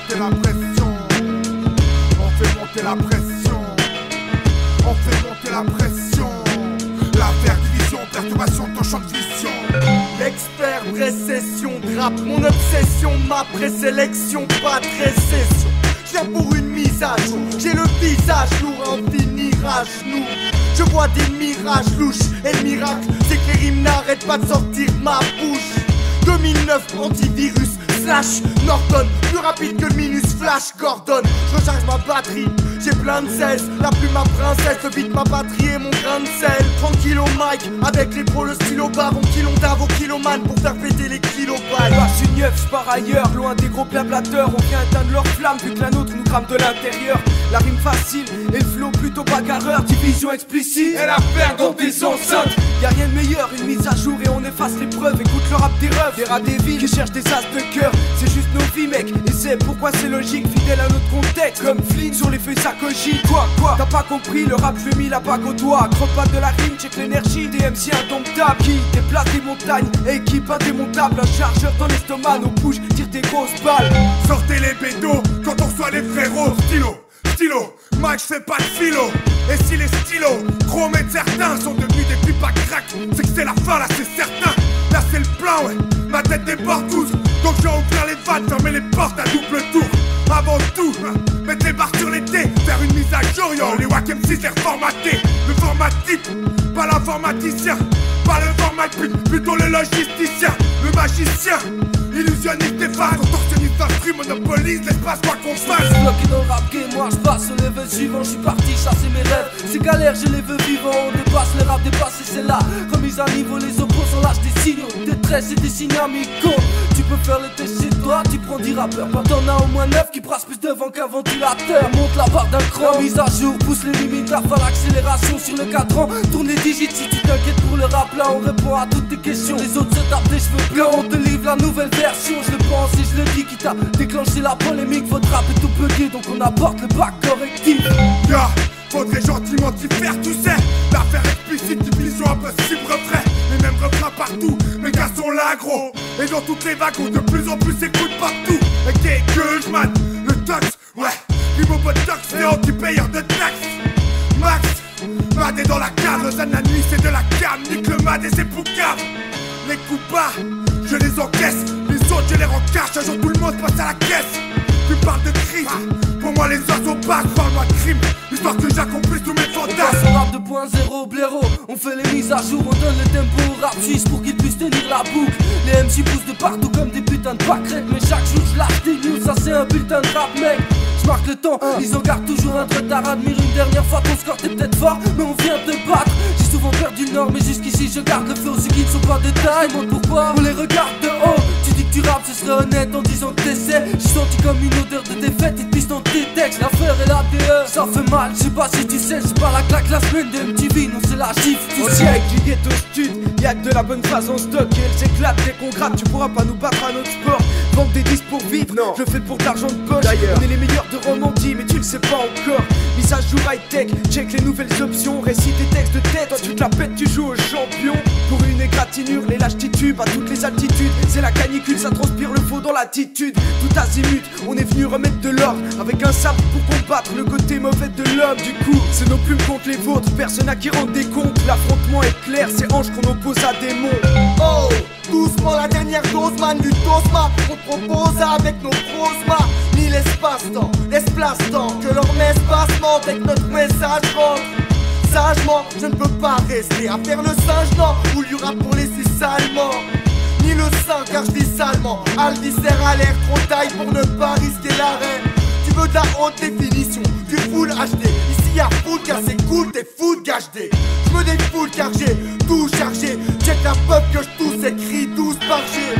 monter la pression. On fait monter la pression. On fait monter la pression. La verte division, perturbation de ton champ de vision. L'expert précession drape mon obsession, ma présélection, pas de récession. J'viens pour une mise à jour, j'ai le visage lourd, en finir à genoux. Je vois des mirages louches, et le miracle, c'est que les rimes n'arrêtent pas de sortir de ma bouche. 2009, antivirus, slash Norton, plus rapide que le minus flash Gordon. Je recharge ma batterie, j'ai plein de sel, la plume ma princesse, le beat ma batterie et mon grain de sel. Tranquille au mic, avec les pros, le stylo barre, on kilon d'avo kiloman pour faire péter les kilobytes. Bah, je suis neuf, j'pars ailleurs, loin des gros blablateurs. On vient éteindre leur flamme vu que la nôtre nous crame de l'intérieur. La rime facile et le flow plutôt bagarreur. Division explicite et l'affaire dont ils enceintes. Y'a rien de meilleur, une mise à jour et on efface les preuves. Écoute le rap des rêves, des rats des vies qui cherchent des as de cœur. C'est juste nos vies mec, et c'est pourquoi c'est logique. Fidèle à notre contexte, comme Flynn sur les feuilles ça cogite. Quoi, t'as pas compris, le rap je mis la bague au doigt. Croque pas de la rime, check l'énergie des MC indomptables. Qui déplace des montagnes, équipe indémontable. Un chargeur dans l'estomac, nos bouches tirent des grosses balles. Sortez les bédos quand on reçoit les frérots. Stylo, Mike j'fais pas de philo. Et si les stylos, chromés de certains sont devenus des pipes à crack, c'est que c'est la fin là c'est certain. Là c'est le plan ouais, ma tête déborde tous. Donc je vais ouvrir les vannes, fermer les portes à double tour. Avant tout, mettre les barres sur l'été, faire une mise à jour, yo. Les Wack M6 les reformater. Le format type, pas l'informaticien. Pas le format plutôt le logisticien. Le magicien, illusionniste des phases. Contorsionniste instru, monopolise l'espace quoi qu'on fasse. Bloqué dans le rap game, moi je passe au level suivant. Je suis parti chasser mes rêves, ces galères je les veux vivants. On dépasse les rap dépassés, c'est là. Remise à niveau, les opposants lâchent des signaux. Détresse et des signes amicaux. Tu peux faire le test chez toi, tu prends 10 rappeurs. Quand t'en as au moins 9 qui brassent plus de vent qu'un ventilateur. Monte la barre d'un cran, mise à jour, pousse les limites, rafale l'accélération sur le cadran. Tourne les digits si tu t'inquiètes pour le rap là. On répond à toutes tes questions. Les autres se tapent des cheveux blancs. On te livre la nouvelle version. Je le pense et je le dis, qui t'a déclenché la polémique. Votre rap est tout bugué donc on apporte le bac correctif. Ya, faudrait gentiment t'y faire, tu sais. L'affaire explicite, division impossible, refrain. Les mêmes refrains partout, mes gars sont là gros. Et dans toutes les vagues, on de plus en plus écoute partout. Ok, que je mate, le tox, ouais. Primo botox, c'est anti-payeur de taxes. Max, Mad est dans la cave, Lausanne la nuit c'est de la cam. Nique le Mad et c'est poucave. Les coups bas, je les encaisse. Les autres je les rencache, un jour tout le monde passe à la caisse. Tu parles de crise, pour moi les oiseaux passent. Parle-moi de crime, histoire que j'accomplisse tous mes fantasmes. On rap 2.0 blaireau, on fait les mises à jour. On donne le tempo au rap suisse pour qu'il puisse tenir la boucle. Les MC poussent de partout comme des putains de pâquerettes. Mais chaque jour je lâche des news, ça c'est un bulletin de rap mec. Marque le temps, ils en gardent toujours un retard. Admire une dernière fois ton score, t'es peut-être fort, mais on vient te battre. J'ai souvent perdu le nord, mais jusqu'ici je garde le flow. Ceux qui ne sont pas de taille, demande pourquoi on les regarde de haut. Tu dis que tu rappes, ce serait honnête en disant que t'essaies. J'ai senti comme une odeur de défaite, et te pisse dans tes textes. L'affaire est la DE, ça fait mal, je sais pas si tu sais. C'est pas la claque la semaine de MTV, non c'est la gifle. Aussi avec du ghetto stud, y'a que de la bonne phase en stock. Et elle s'éclate dès qu'on gratte, tu pourras pas nous battre à notre sport. Vendre des disques pour vivre, non. Je le fais pour de l'argent de poche. On est les meilleurs de Romandie, mais tu le sais pas encore. Mise à jour high-tech, check les nouvelles options. Récite des textes de tête, toi tu te la pètes, tu joues au champion. Pour une égratignure, les lâches titubes à toutes les altitudes. C'est la canicule, ça transpire le faux dans l'attitude. Tout azimut, on est venu remettre de l'ordre. Avec un sabre pour combattre le côté mauvais de l'homme. Du coup, c'est nos plumes contre les vôtres, personne à qui rendre des comptes. L'affrontement est clair, c'est ange qu'on oppose à démons. Oh, doucement la dernière dose man du tosma. On propose avec nos prosma. Ni l'espace-temps, l'espace-temps. Que leur messe passe mente avec notre message rentre. Sagement, je ne peux pas rester à faire le singe, non. Ou il y aura pour les six salement. Ni le sein car je vis salement. Alviscère à l'air trop taille pour ne pas risquer l'arrêt. Tu veux de la haute définition, du full HD. Ici y'a full car c'est cool, t'es fou de HD. Je me défoule car j'ai tout chargé. Check la pub que je tousse, écrit 12 par G.